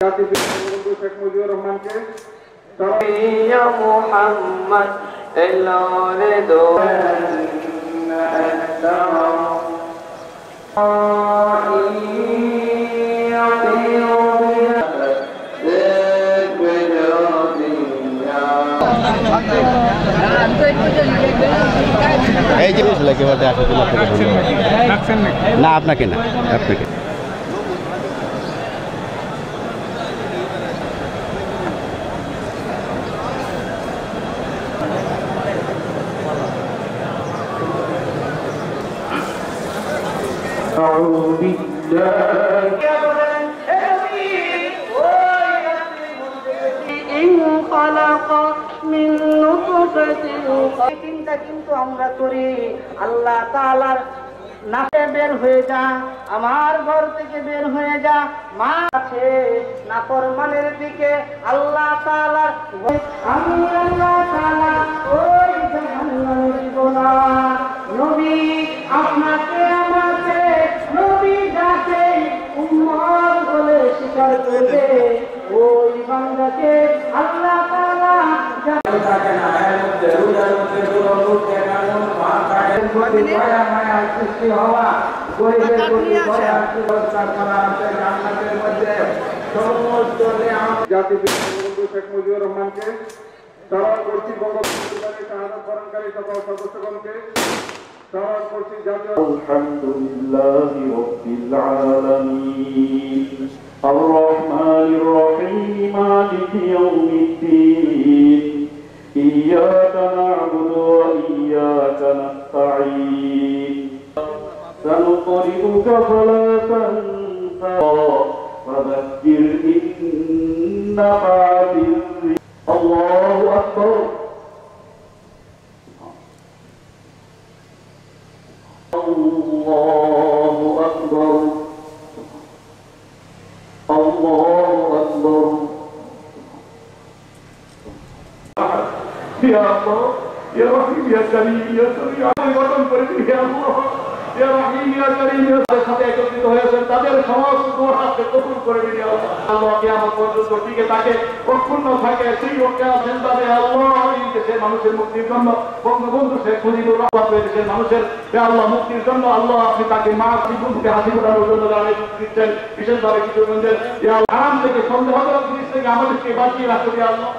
শেখ মুজিবুর রহমানকে মোহাম্মদ এলোরে দো এই যে না আপনাকে না আপনাকে কিন্তু আমরা করি আল্লাহ তাআলার নাফে বের হয়ে যা, আমার ঘর থেকে বের হয়ে যা, মা আছে নাফরমানের দিকে আল্লাহ তাআলার আমি আল্লাহ তাআলা ওই জাহান্নামে দিব না। নবী আপনাকে আমাকে নবী যাকে উম্মত বলে স্বীকার করবে ওই বান্দাকে আল্লাহ তাআলা থাকে না এর মধ্যে রোজার মধ্যে লোক দেখানো মায়া মায়া সৃষ্টি হওয়া গরিবের প্রতি দয়া ব্যবস্থা করা আছে জান্নাতের মধ্যে সমস্ত জাতির শেখ মুজিবুর রহমানকে স্মরণ করছি বঙ্গবন্ধু শাহাদাত বরণকারী সকল সদস্যগণকে স্মরণ করছি জাতীয় আলহামদুলিল্লাহি রাব্বিল আলামিন আর রহমানির রহিম মালিকি ইয়াউমিদ্দিন إياك نعبد وإياك نستعين سنقرئك فلا تنسى فذكر إن نفعت الذكر الله أكبر الله أكبر الله أكبر يا الله يا رحيم يا كريم يا سريع وطن পরিধি يا الله يا رحيم يا كريم يا সাথে একত্রিত হয়েছেন তাদের সমস্ত দোয়াকে কবুল করে দিন ইয়া আল্লাহ। আল্লাহ কিয়ামত পর্যন্ত টিকে থাকে অক্ষুণ্ণ থাকে সেই লোককে আছেন তাদের আল্লাহ এই দেশের মানুষের মুক্তির জন্য বঙ্গবন্ধু শেখ মুজিবুর রহমান দেশের মানুষের ইয়া আল্লাহ মুক্তির জন্য আল্লাহ আপনি তাকে মা জীবনকে হাসি ফোটানোর জন্য দাঁড়িয়ে দিচ্ছেন বিশেষভাবে কিশোরগঞ্জের ইয়া আল্লাহ আরাম থেকে সন্দেহজনক জিনিস থেকে আমাদেরকে বাঁচিয়ে রাখতে ইয়া আল্লাহ।